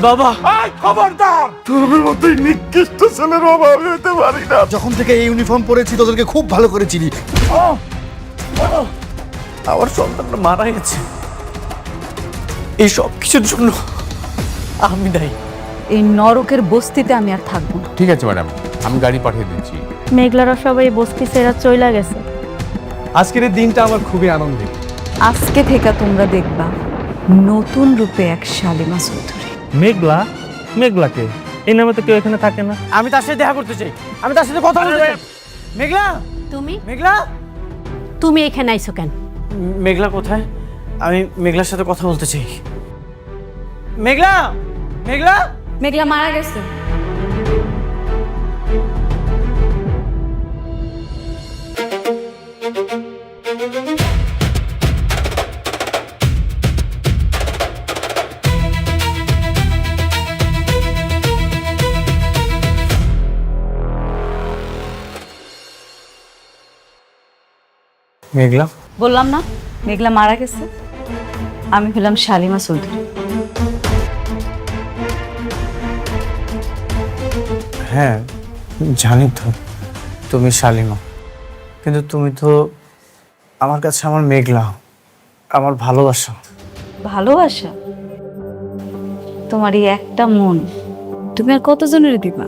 বাবা খবরদার, তোর মতো নিকৃষ্ট ছেলের অভাব হতে পারি না। যখন থেকে এই ইউনিফর্ম পরেছি তোদেরকে খুব ভালো করে চিনি। আমার সন্তানটা মারা গেছে, এই সব কিছুর জন্য আমি দায়ী। এই নরকের বস্তিতে আমি আর থাকবো না। ঠিক আছে ম্যাডাম, আমি গাড়ি পাঠিয়ে দিচ্ছি। মেঘলারা সবাই বস্তি সেরা চইলা গেছে। আজকের এই দিনটা আমার খুবই আনন্দিত। আজকে থেকে তোমরা দেখবা নতুন রূপে এক শালিমা চৌধুরী। মেঘলা? মেঘলাকে? এই নামে তো কেউ এখানে থাকে না। আমি তার সাথে দেখা করতে চাই, আমি তার সাথে কথা বলতে চাই। মেঘলা, তুমি মেঘলা, তুমি এখানে আইছো কেন? মেঘলা কোথায়? আমি মেঘলার সাথে কথা বলতে চাই। মেঘলা, মেঘলা। মেঘলা মারা গেছে। মেঘলা, বললাম না মেঘলা মারা গেছে। আমি হলাম শালিমা চৌধুরী। হ্যাঁ জানি তো তুমি শালিমা, কিন্তু তুমি তো আমার কাছে আমার মেঘলা, আমার ভালোবাসা। ভালোবাসা? তোমার এই একটা মন তুমি আর কতজনের দিবা?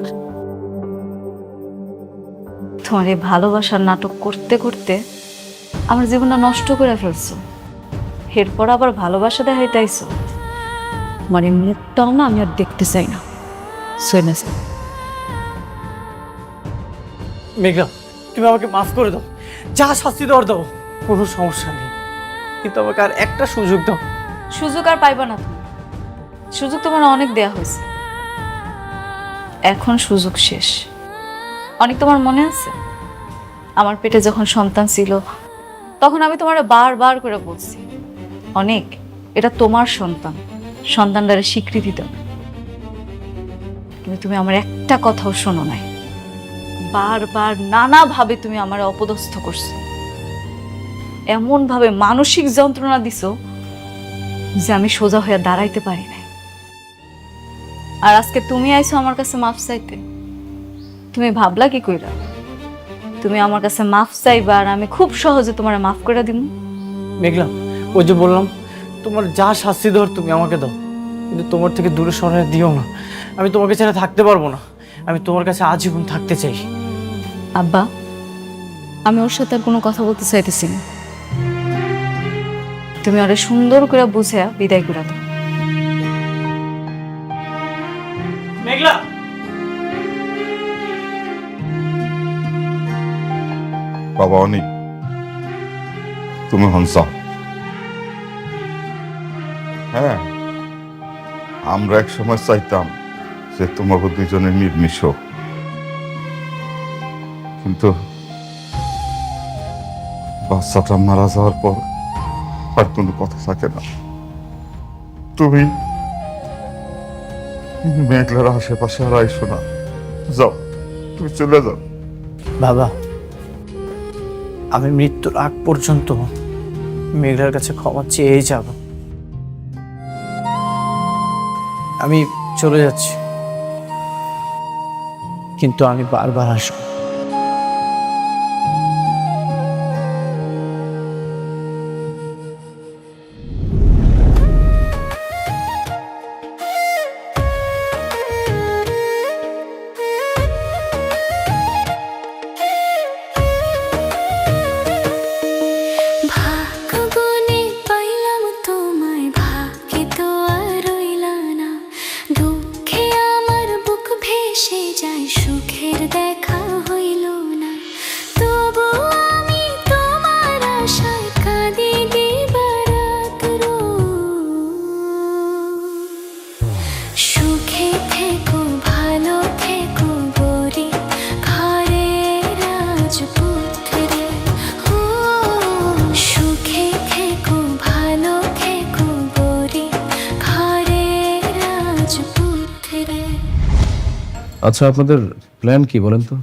তোমার এই ভালোবাসার নাটক করতে করতে আমার জীবনটা নষ্ট করে ফেলছো। এরপর আবার ভালোবাসা দেখাইতেইছো। তোমার এই মুখটাও না আমি আর দেখতে চাই না। সইনা মেঘলা, তুমি আমাকে মাফ করে দাও, যা শাস্তি দেওয়ার দাও, কোনো সমস্যা নেই, কিন্তু আমাকে আর একটা সুযোগ দাও। সুযোগ আর পাইবা না তুমি। সুযোগ তোমার অনেক দেয়া হয়েছে, এখন সুযোগ শেষ। অনেক তোমার মনে আছে আমার পেটে যখন সন্তান ছিল তখন আমি তোমার বারবার করে বলছি, অনেক এটা তোমার সন্তান, সন্তানটারে স্বীকৃতি দাও। কিন্তু তুমি আমার একটা কথাও শোনো নাই। বারবার নানাভাবে তুমি আমার অপদস্থ করছো, এমন ভাবে মানসিক যন্ত্রণা দিছো যে আমি সোজা হয়ে দাঁড়াইতে পারি না। আর আজকে তুমি আইছো আমার কাছে মাফ চাইতে। তুমি ভাবলা কি কইরা তুমি আমার কাছে মাফ চাইবা আর আমি খুব সহজে তোমার মাফ করে দিব? মেঘলা, ওই যে বললাম, তোমার যা শাস্তি দেওয়ার তুমি আমাকে দাও, কিন্তু তোমার থেকে দূরে সরাই দিও না। আমি তোমাকে ছাড়া থাকতে পারবো না, আমি তোমার কাছে আজীবন থাকতে চাই। আব্বা, আমি ওর সাথে আর কোনো কথা বলতে চাইতেছি না। তুমি ওরে সুন্দর করে বুঝে বিদায় করে দাও। মেঘলা, বাবা অনি, তুমি হনসা। হ্যাঁ, আমরা এক সময় চাইতাম যে তোমাকে দুজনে মিলমিশ হোক, কিন্তু বাচ্চাটা মারা যাওয়ার পর আর কোনো কথা থাকে না। তুমি মেঘলার আশেপাশে আর আইসো না, যাও, তুমি চলে যাও। বাবা, আমি মৃত্যুর আগ পর্যন্ত মেঘলার কাছে ক্ষমা চেয়েই যাব। আমি চলে যাচ্ছি, কিন্তু আমি বারবার আসবো। আচ্ছা, আপনাদের প্ল্যান কি বলেন তো?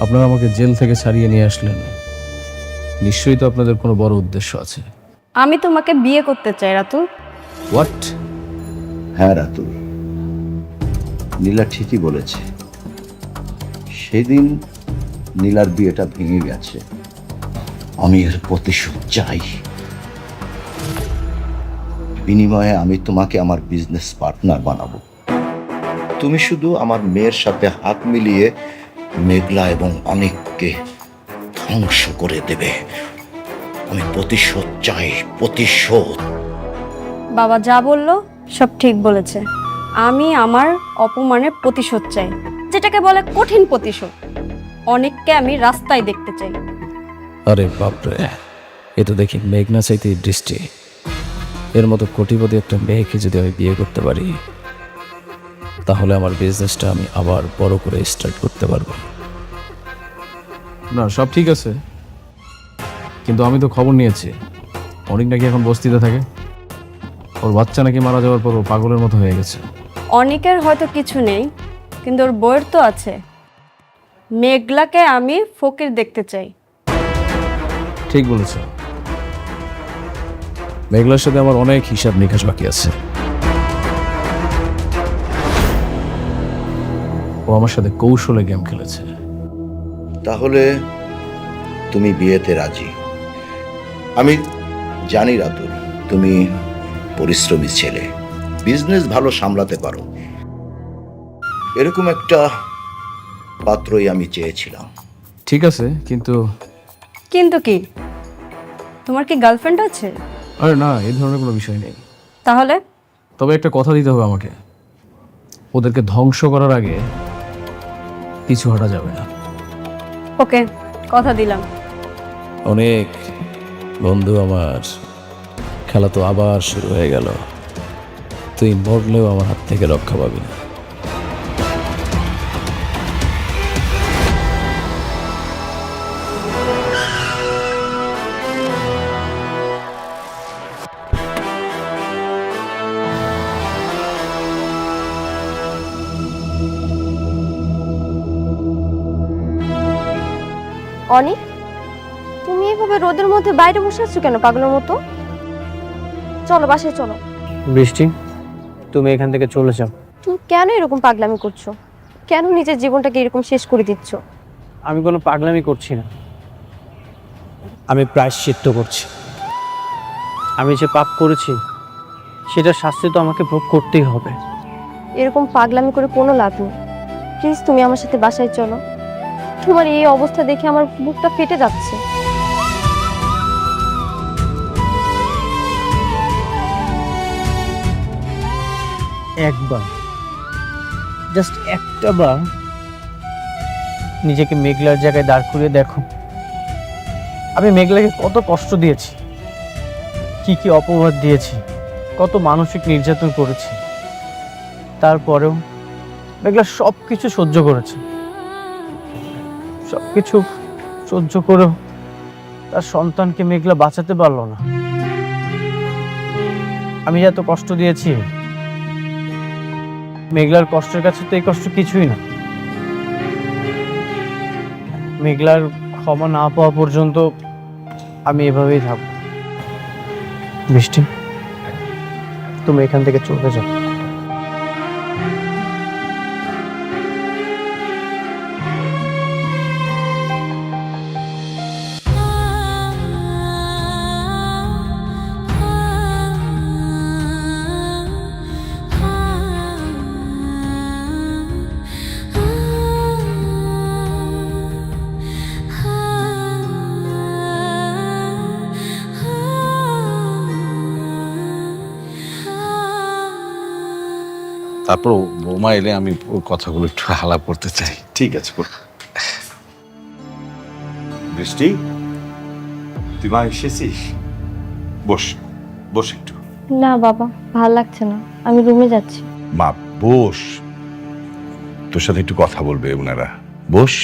আপনারা আমাকে জেল থেকে ছাড়িয়ে নিয়ে আসলেন, নিশ্চয়ই তো আপনাদের কোনো বড় উদ্দেশ্য আছে। আমি তোমাকে বিয়ে করতে চাই রাতুল। হোয়াট? হ্যাঁ রাতুল, নীলা ঠিকই বলেছে। সেদিন নীলার বিয়েটা ভেঙে গেছে। আমি এর প্রতিশোধ চাই। বিনিময়ে আমি তোমাকে আমার বিজনেস পার্টনার বানাবো। তুমি শুধু আমার মেয়ের সাথে হাত মিলিয়ে মেঘলা এবং অনেককে ধ্বংস করে দেবে। আমি প্রতিশোধ চাই, প্রতিশোধ। বাবা যা বললো সব ঠিক বলেছে। আমি আমার অপমানের প্রতিশোধ চাই, যেটাকে বলে কঠিন প্রতিশোধ। অনেককে আমি রাস্তায় দেখতে চাই। আরে বাপরে, এ তো দেখি মেঘনা চাইতে দৃষ্টি। এর মতো কোটিপতি একটা মেয়েকে যদি আমি বিয়ে করতে পারি, তাহলে আমার বিজনেসটা আমি আবার বড় করে স্টার্ট করতে পারবো। না, সব ঠিক আছে, কিন্তু আমি তো খবর নিয়েছি অনেক নাকি এখন বস্তিতে থাকে। ওর বাচ্চা নাকি মারা যাওয়ার পর ও পাগলের মতো হয়ে গেছে। অনেকের হয়তো কিছু নেই, কিন্তু ওর বইয়ের তো আছে। মেঘলাকে আমি ফকির দেখতে চাই। ঠিক বলেছ, মেঘলার সাথে আমার অনেক হিসাব নিকাশ বাকি আছে। ও আমার সাথে কৌশলে গেম খেলেছে। তাহলে তুমি বিয়েতে রাজি? আমি জানি রাতুল, তুমি পরিশ্রমী ছেলে, বিজনেস ভালো সামলাতে পারো। এরকম একটা পাত্রই আমি চেয়েছিলাম। ঠিক আছে, কিন্তু কিন্তু কি, তোমার কি গার্লফ্রেন্ড আছে? আরে না, এই ধরনের কোনো বিষয় নেই। তাহলে তবে একটা কথা দিতে হবে আমাকে, ওদেরকে ধ্বংস করার আগে কিছু হাঁটা যাবে না। ওকে, কথা দিলাম। অনেক বন্ধু আমার, খেলা তো আবার শুরু হয়ে গেল। তুই মরলেও আমার হাত থেকে রক্ষা পাবি না। অনিক, তুমি এভাবে রোদের মধ্যে বাইরে বসে আছো কেন পাগলের মতো? চলো বাসায় চলো। বৃষ্টি, তুমি এখান থেকে চলে যাও। তুমি কেন এরকম পাগলামি করছো? কেন নিজের জীবনটাকে এরকম শেষ করে দিচ্ছ? আমি কোনো পাগলামি করছি না, আমি প্রায়শ্চিত্ত করছি। আমি যে পাপ করেছি সেটার শাস্তি তো আমাকে ভোগ করতেই হবে। এরকম পাগলামি করে কোনো লাভ নেই। প্লিজ তুমি আমার সাথে বাসায় চলো। তোমার এই অবস্থা দেখে আমার বুকটা ফেটে যাচ্ছে। একবার, জাস্ট একটা বার নিজেকে মেঘলার জায়গায় দাঁড় করিয়ে দেখো। আমি মেঘলাকে কত কষ্ট দিয়েছি, কি কি অপবাদ দিয়েছি, কত মানসিক নির্যাতন করেছি। তারপরেও মেঘলা সব কিছু সহ্য করেছে। সবকিছু সহ্য করেও তার সন্তানকে মেঘলা বাঁচাতে পারলো না। আমি এত কষ্ট দিয়েছি, মেঘলার কষ্টের কাছে তো এই কষ্ট কিছুই না। মেঘলার ক্ষমা না পাওয়া পর্যন্ত আমি এভাবেই থাকবো। বৃষ্টি, তুমি এখান থেকে চলে যাও। তারপর বৌমা এলে আমি ওর কথাগুলো একটু আলাপ করতে চাই। ঠিক আছে, বৃষ্টি, তুই মা এসেছিস? বস বস একটু। না বাবা, ভালো লাগছে না, আমি রুমে যাচ্ছি। মা বস, তোর সাথে একটু কথা বলবে ওনারা। বস।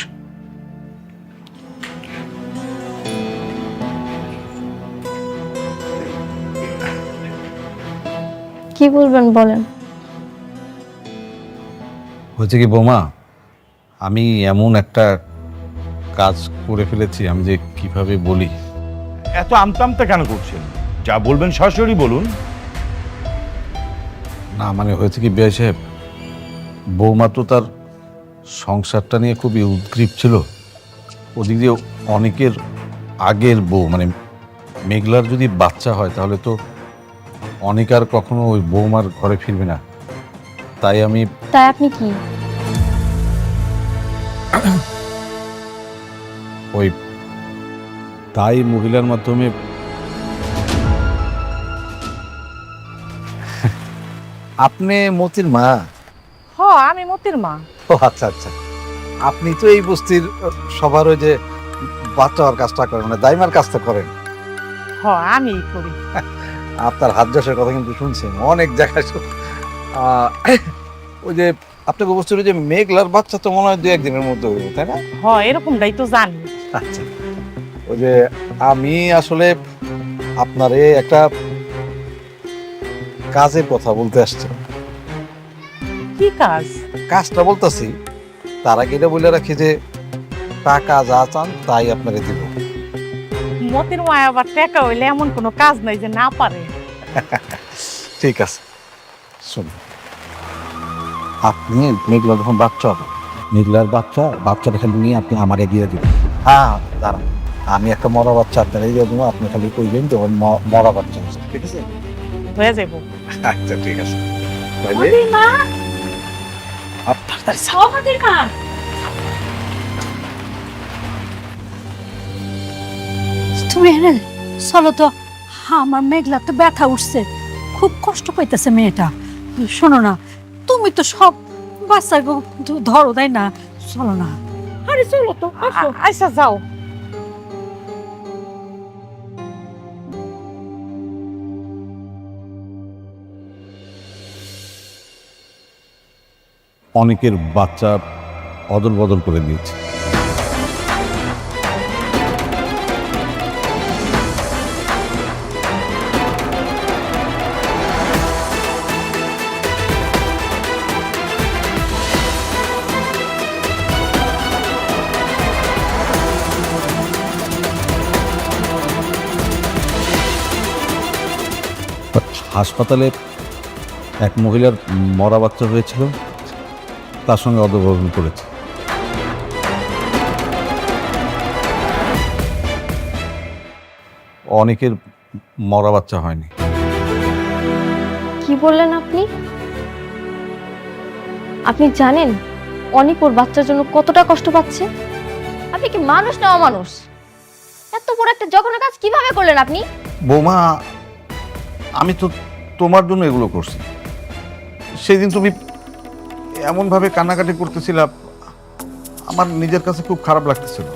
কি বলবেন বলেন। হয়েছে কি বৌমা, আমি এমন একটা কাজ করে ফেলেছি, আমি যে কিভাবে বলি। এত আমতামতা কেন করছেন? যা বলবেন সরাসরি বলুন। না মানে হয়েছে কি বিআই সাহেব, বৌমা তো তার সংসারটা নিয়ে খুবই উদ্গ্রীব ছিল। ওদিক দিয়ে অনেকের আগের বউ মানে মেঘলার যদি বাচ্চা হয় তাহলে তো অনেক আর কখনো ওই বৌমার ঘরে ফিরবে না। তাই আমি তাই আপনি কি ওই তাই মহিলার মাধ্যমে আপনি মতির মা? হ আমি মতির মা। ও আচ্ছা আচ্ছা, আপনি তো এই বস্তির সবার ওই যে বাচ্চা হওয়ার কাজটা করেন, মানে দাইমার কাজটা করেন। হ আমি করি। আপনার হাত যশের কথা কিন্তু শুনছেন অনেক জায়গায়। ওই যে আপনাকে বস্তির ওই যে মেঘলার বাচ্চা তো মনে হয় 2-1 দিনের মধ্যে হইব, তাই না? হ এরকমটাই তো জানি। আচ্ছা, ওই যে আমি আসলে আপনারে একটা কাজের কথা বলতে আসছি। কি কাজ? কাজটা বলতেছি তার আগে এটা বলে রাখি যে টাকা যা চান তাই আপনারে দিব। মতির মা আবার টাকা হইলে এমন কোনো কাজ নাই যে না পারে। ঠিক আছে, শুনুন, আপনি মেঘলা যখন বাচ্চা হবে, মেঘলার বাচ্চাটা খালি নিয়ে আপনি আমার এগিয়ে দিবেন। হ্যাঁ দাঁড়ান, আমি একটা মরা বাচ্চা আপনার এগিয়ে দেবো, আপনি খালি কইবেন যখন মরা বাচ্চা হচ্ছে, ঠিক আছে? হয়ে যাবো। আচ্ছা ঠিক আছে। তুমি এনে চলো তো, আমার মেঘলা তো ব্যথা উঠছে, খুব কষ্ট পাইতেছে মেয়েটা। শোনো না, তুমি তো সব বাচ্চা ধরো তাই না, চলো না। আরে চলো তো, আচ্ছা যাও। অনেকের বাচ্চা অদল বদল করে দিয়েছে। হাসপাতালে এক মহিলার মরা বাচ্চা হয়েছিল, তার সঙ্গে অদবরণ করেছে। অনেকের মরা বাচ্চা হয়নি। কি বললেন আপনি? আপনি জানেন অনেক ওর বাচ্চার জন্য কতটা কষ্ট পাচ্ছে? আপনি কি মানুষ না অমানুষ? এত বড় একটা জঘন্য কাজ কিভাবে করলেন আপনি? বৌমা, আমি তো তোমার জন্য এগুলো করছি। সেদিন তুমি এমনভাবে কান্নাকাটি করতেছিলাম, আমার নিজের কাছে খুব খারাপ লাগতেছিল।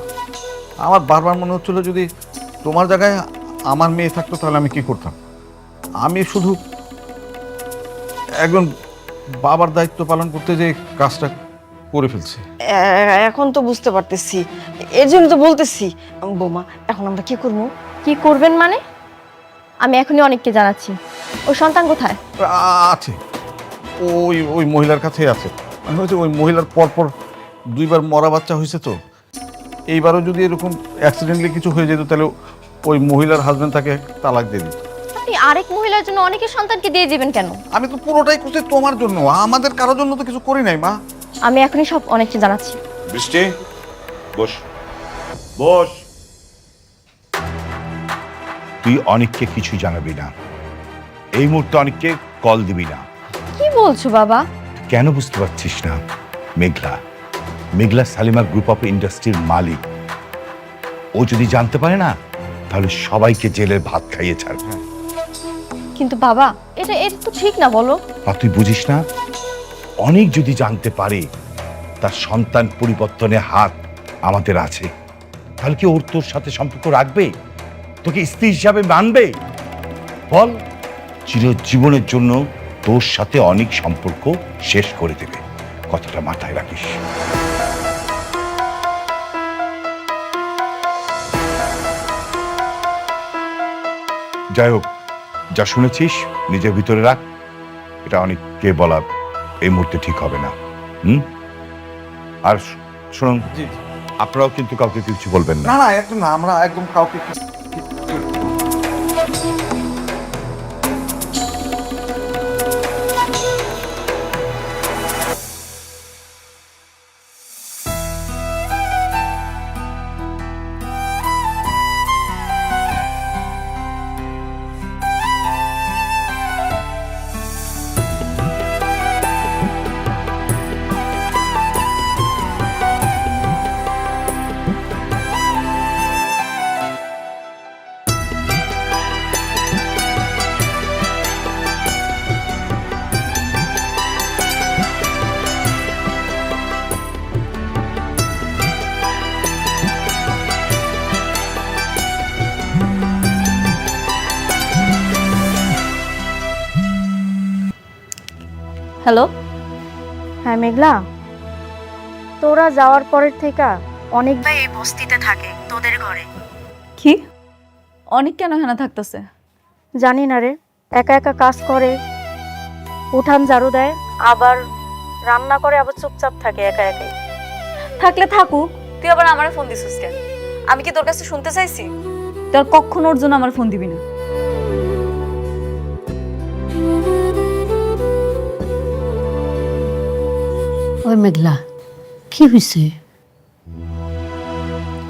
আমার বারবার মনে হচ্ছিল যদি তোমার জায়গায় আমার মেয়ে থাকতো তাহলে আমি কি করতাম। আমি শুধু একজন বাবার দায়িত্ব পালন করতে যে কাজটা করে ফেলছি। এখন তো বুঝতে পারতেছি, এর জন্য তো বলতেছি। বৌমা, এখন আমরা কি করবো? কি করবেন মানে? আমি এখনই অনেককে জানাচ্ছি। ওর সন্তান কোথায়? আছে, ওই ওই মহিলার কাছেই আছে। মানে হয়েছে ওই মহিলার পরপর 2বার মরা বাচ্চা হয়েছে, তো এইবারও যদি এরকম অ্যাক্সিডেন্টলি কিছু হয়ে যেত তাহলে ওই মহিলার হাজবেন্ড তাকে তালাক দিয়ে দিত। আপনি আরেক মহিলার জন্য অনেকের সন্তানকে দিয়ে দিবেন কেন? আমি তো পুরোটাই করছি তোমার জন্য, আমাদের কারোর জন্য তো কিছু করি নাই মা। আমি এখনই সব অনেককে জানাচ্ছি। বৃষ্টি, বস বস। তুই অনেককে কিছু জানাবি না, এই মুহূর্তে অনেককে কল দিবি না। কি বলছো বাবা? কেন বুঝতে পারছিস না? মেঘলা সালিমা গ্রুপ অফ ইন্ডাস্ট্রির মালিক। ও যদি জানতে পারে না তাহলে সবাইকে জেলের ভাত খাইয়ে ছাড়বে। কিন্তু বাবা, এটা তো ঠিক না, বলো। আর তুই বুঝিস না? অনেক যদি জানতে পারে তার সন্তান পরিবর্তনে হাত আমাদের আছে, তাহলে কি ওর তোর সাথে সম্পর্ক রাখবে? তোকে স্ত্রী হিসাবে মানবে? বল, চিরজীবনের জন্য তোর সাথে অনেক সম্পর্ক শেষ করে দেবে। কথাটা মাথায় রাখিস। যাই হোক, যা শুনেছিস নিজের ভিতরে রাখ। এটা অনেককে বলা এই মুহূর্তে ঠিক হবে না। আর শুনুন, আপনারাও কিন্তু কাউকে কিছু বলবেন না। না না, একদম না, আমরা একদম কাউকে হ্যালো, হ্যাঁ মেঘলা, তোরা যাওয়ার পরের থেকে অনেক ভাই এই বস্তিতে থাকে তোদের ঘরে। কি? অনেক কেন এখানে থাকতেছে? জানি না রে, একা একা কাজ করে, উঠান ঝাড়ু দেয়, আবার রান্না করে, আবার চুপচাপ থাকে একা একাই। থাকলে থাকুক, তুই আবার আমার ফোন দিছিস কেন? আমি কি তোর কাছে শুনতে চাইছি? তোর কখনো ওর জন্য আমার ফোন দিবি না। ওই মেঘলা, কি হয়েছে?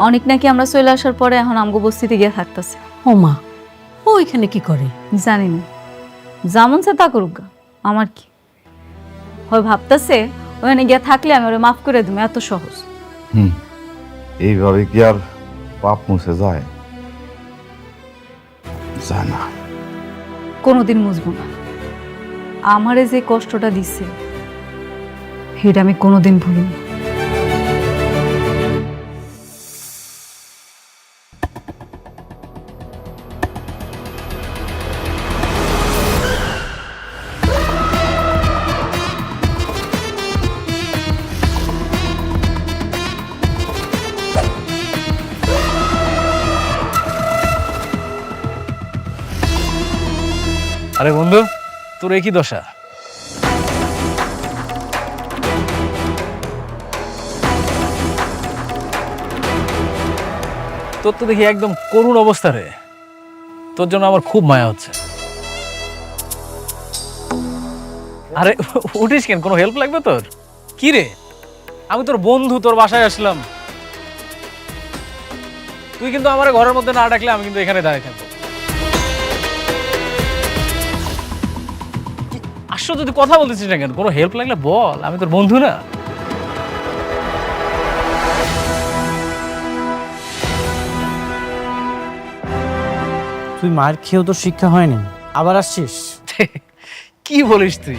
অনেক নাকি আমরা চলে আসার পরে এখন আমগো বস্তিতে গিয়ে থাকতেছে। ও মা, ও এখানে কি করে? জানি না, যেমন সে তা করুক গা, আমার কি। হয় ভাবতেছে ওখানে গিয়ে থাকলে আমি ওরে মাফ করে দেবো, এত সহজ। এইভাবে কি আর পাপ মুছে যায়? যায় না। কোনোদিন মুছবো না। আমারে যে কষ্টটা দিচ্ছে সেটা আমি কোনোদিন ভুলি না। আরে বন্ধু, তোর এই কি দশা? তোর তো দেখি একদম করুণ অবস্থা রে। তোর জন্য আমার খুব মায়া হচ্ছে। আরে উঠিস কেন? কোনো হেল্প লাগবে তোর? কি রে, আমি তোর বন্ধু, তোর বাসায় আসলাম। তুই কিন্তু আমার ঘরের মধ্যে না ডাকলে আমি কিন্তু এখানে দাঁড়িয়ে থাকবো। আশ্চর্য, তুই কথা বলতেছিস না কেন? কোনো হেল্প লাগলে বল, আমি তোর বন্ধু না? তুই মার খেয়েও তো শিক্ষা হয়নি, আবার আসছিস? কি বলিস তুই?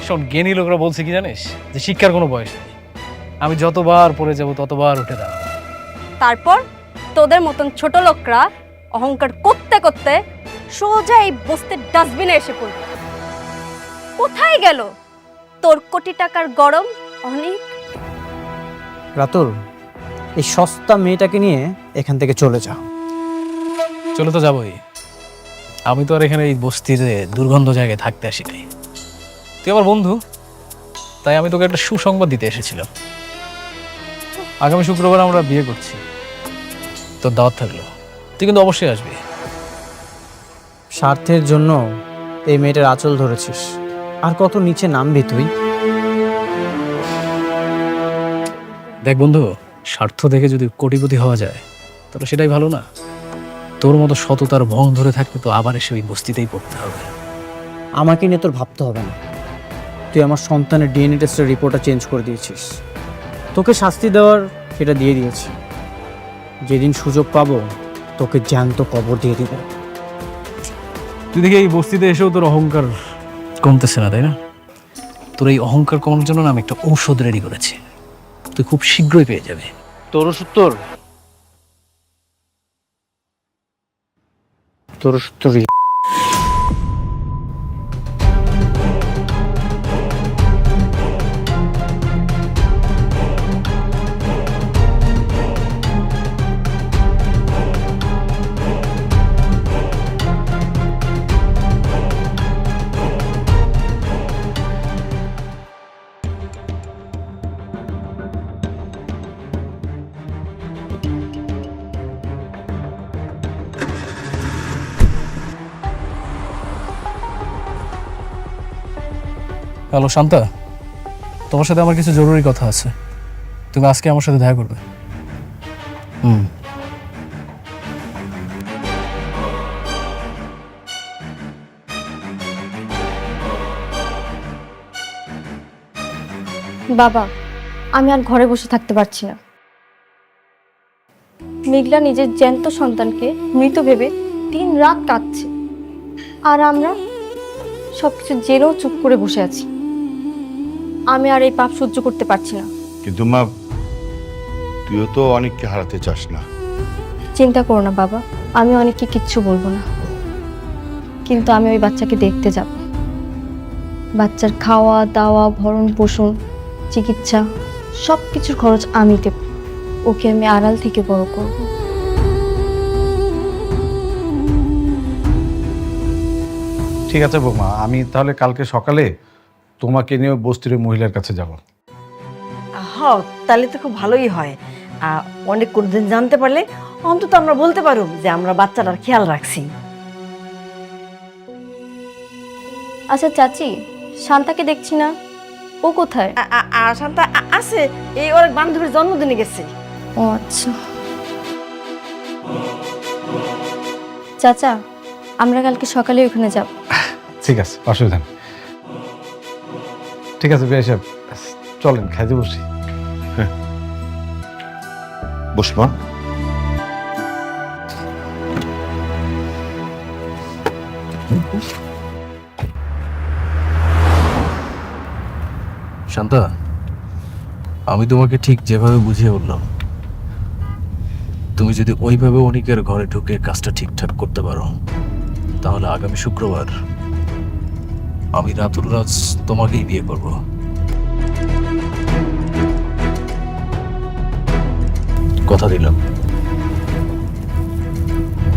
শোন, জ্ঞানী লোকরা বলছে কি জানিস, যে শিক্ষার কোনো বয়স নেই। আমি যতবার পড়ে যাব ততবার উঠে দাঁড়াবো। তারপর তোদের মতন ছোট লোকরা অহংকার করতে করতে সোজা এই বস্তির ডাস্টবিনে এসে পড়বে। কোথায় গেল তোর কোটি টাকার গরম? অনেক রাতুল, এই সস্তা মেয়েটাকে নিয়ে এখান থেকে চলে যা। চলে তো যাবোই। আমি তো আর এখানে এই বস্তিতে দুর্গন্ধ জায়গায় থাকতে আসি নাই। তুই আমার বন্ধু, তাই আমি তোকে একটা সুসংবাদ দিতে এসেছিলাম। আগামী শুক্রবার আমরা বিয়ে করছি। তোর দাওয়াত থাকলো, তুই কিন্তু অবশ্যই আসবি। স্বার্থের জন্য এই মেয়েটার আঁচল ধরেছিস, আর কত নিচে নামবি তুই? দেখ বন্ধু, স্বার্থ দেখে যদি কোটিপতি হওয়া যায় তাহলে সেটাই ভালো না? তোর মতো সততার ভং ধরে থাকতে তো আবার এসে ওই বস্তিতেই পড়তে হবে। আমাকে নিয়ে তোর ভাবতে হবে না। তুই আমার সন্তানের ডিএনএ টেস্টের রিপোর্টটা চেঞ্জ করে দিয়েছিস। তোকে শাস্তি দেওয়ার সেটা দিয়ে দিয়েছি। যেদিন সুযোগ পাবো তোকে জ্যান্ত কবর দিয়ে দিব। তুই দেখি এই বস্তিতে এসেও তোর অহংকার কমতেছে না, তাই না? তোর এই অহংকার কমানোর জন্য আমি একটা ঔষধ রেডি করেছি, তুই খুব শীঘ্রই পেয়ে যাবে। তোর ওষুধ তোর ওষুধ তোরই। হ্যালো শান্তা, তোমার সাথে আমার কিছু জরুরি কথা আছে। তুমি আজকে আমার সাথে দেখা করবে। বাবা, আমি আর ঘরে বসে থাকতে পারছি না। মেঘলা নিজের জ্যান্ত সন্তানকে মৃত ভেবে দিন রাত কাঁদছে, আর আমরা সবকিছু জেনেও চুপ করে বসে আছি। আমি আর এই পাপ সহ্য করতে পারছি না। কিন্তু মা, তুইও তো অনেককে হারাতে চাস না। চিন্তা করো না বাবা, আমি অনেককে কিচ্ছু বলবো না, কিন্তু আমি ওই বাচ্চাকে দেখতে যাব। বাচ্চার খাওয়া দাওয়া ভরণ পোষণ চিকিৎসা সব কিছুর খরচ আমি দেব। ওকে আমি আড়াল থেকে বড় করব। ঠিক আছে বৌমা, আমি তাহলে কালকে সকালে তোমাকে নিয়ে বস্তির ওই মহিলার কাছে যাব। হ, তাহলে তো খুব ভালোই হয়। অনেক কোনদিন জানতে পারলে অন্তত আমরা বলতে পারব যে আমরা বাচ্চাটার খেয়াল রাখছি। আচ্ছা চাচি, শান্তাকে দেখছি না, ও কোথায়? আর শান্তা আছে, এই ওর এক বান্ধবীর জন্মদিনে গেছে। ও আচ্ছা। চাচা, আমরা কালকে সকালে ওখানে যাব। ঠিক আছে, অসুবিধা নেই। ঠিক আছে বিআই সাহেব, চলেন খাইতে বসি। বসমা। শান্তা, আমি তোমাকে ঠিক যেভাবে বুঝিয়ে বললাম, তুমি যদি ওইভাবে অনিকের ঘরে ঢুকে কাজটা ঠিকঠাক করতে পারো, তাহলে আগামী শুক্রবার আমি রাতুল রাজ তোমাকেই বিয়ে করব। কথা দিলাম।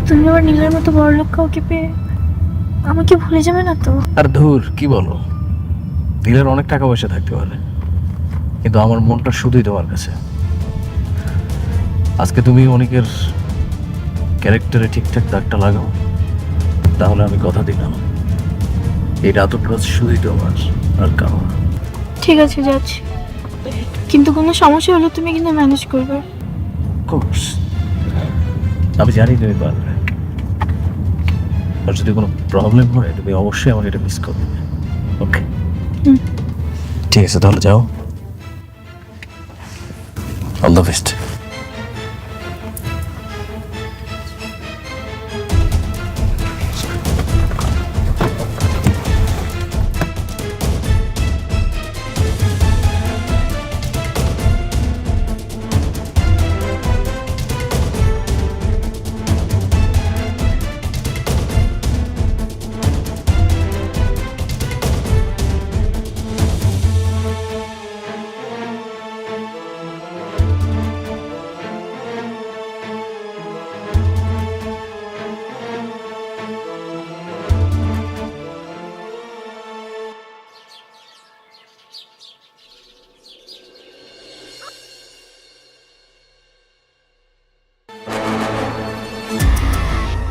তুমি আবার নীলের মতো বড় লোক কাউকে পেয়ে আমাকে ভুলে যাবে না তো? আর ধুর, কি বলো, নীলের অনেক টাকা পয়সা থাকতে পারে, কিন্তু আমার মনটা শুধুই তোমার কাছে। আজকে তুমি অনেকের ক্যারেক্টারে ঠিকঠাক দাগটা লাগাও, তাহলে আমি কথা দিলাম এই রাতুল রাজ শুধুই তোমার, আর কারো না। ঠিক আছে, যাচ্ছি, কিন্তু কোনো সমস্যা হলে তুমি কিন্তু ম্যানেজ করবে। কোর্স আমি জানি তুমি পারবে, আর যদি কোনো প্রবলেম হয় তুমি অবশ্যই আমাকে এটা মিস করবে। ওকে, ঠিক আছে, তাহলে যাও। All the best.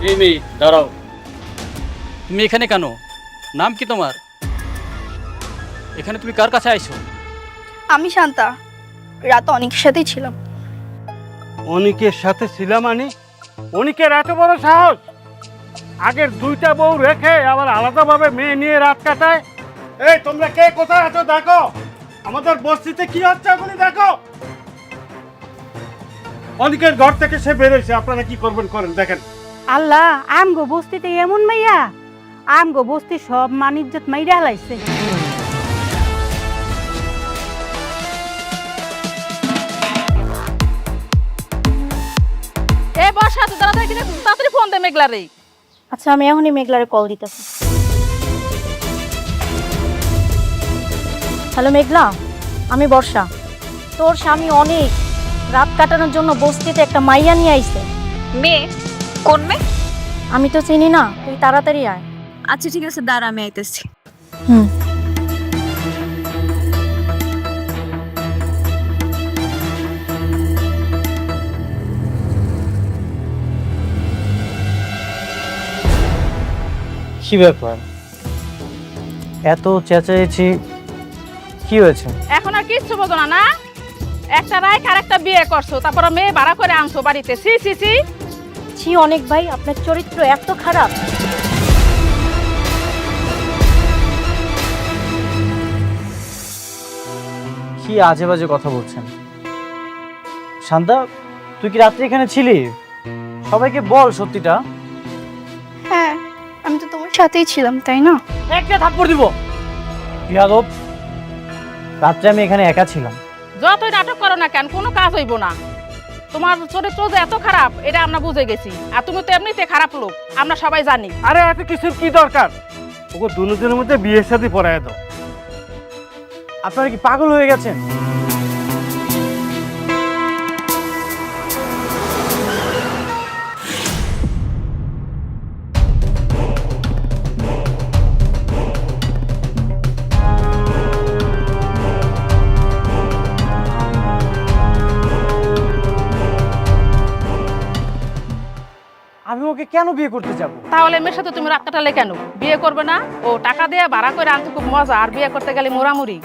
এই মেয়ে দাঁড়াও, তুমি এখানে কেন? নাম কি তোমার? এখানে তুমি কার কাছে আইছো? আমি শান্তা, রাত অনেকের সাথেই ছিলাম। অনিকের সাথে ছিলাম মানে? অনিকের এত বড় সাহস, আগের দুইটা বউ রেখে আবার আলাদাভাবে মেয়ে নিয়ে রাত কাটায়। এই তোমরা কে কোথায় আছো দেখো, আমাদের বস্তিতে কি হচ্ছে এখনই দেখো। অনিকের ঘর থেকে সে বেরোইছে, আপনারা কি করবেন করেন, দেখেন। আল্লাহ, আমগো বস্তিতে এমন মাইয়া, আমগো বস্তি সব মানিজ্জত মাইরা হালাইছে। এ বর্ষা, তো তাড়াতাড়ি কিনে তাড়াতাড়ি ফোন দে মেঘলারে। আচ্ছা, আমি এখনই মেঘলারে কল দিতেছি। হ্যালো মেঘলা, আমি বর্ষা। তোর স্বামী অনেক রাত কাটানোর জন্য বস্তিতে একটা মাইয়া নিয়ে আইছে। মেয়ে? কোন মেয়ে? আমি তো চিনি না, তুই তাড়াতাড়ি আয়। আচ্ছা ঠিক আছে, দাঁড়া, আমি আইতেছি। হুম। কি ব্যাপার, এত চেঁচাইছি, কি হয়েছে? এখন আর কিচ্ছু বোঝো না? না, একটা রাইখ আর একটা বিয়ে করছো, তারপর মেয়ে ভাড়া করে আনছো বাড়িতে। সি সি সি। ছি অনেক ভাই, আপনার চরিত্র এত খারাপ। কি আজে বাজে কথা বলছেন? শান্তা, তুই কি রাত্রে এখানে ছিলি? সবাইকে বল সত্যিটা। হ্যাঁ, আমি তো তোমার সাথেই ছিলাম, তাই না? একটা থাপ্পড় দিব। বিয়াদব, রাত্রে আমি এখানে একা ছিলাম। যতই নাটক করো না কেন, কোনো কাজ হইব না। তোমার চরিত্র যে এত খারাপ এটা আমরা বুঝে গেছি, আর তুমি তো এমনিতে খারাপ লোক, আমরা সবাই জানি। আরে এত কিছুর কি দরকার? ওকে দুজনের মধ্যে বিয়ের সাথে পড়ায় দাও। আপনারা কি পাগল হয়ে গেছেন? আমি ওকে কেন বিয়ে করতে যাব? তাহলে মেয়ের সাথে তুমি রাত কাটালে কেন? বিয়ে করবে না? ও টাকা দিয়ে ভাড়া করে আনতে খুব মজা, আর বিয়ে করতে গেলে মোরামুরি।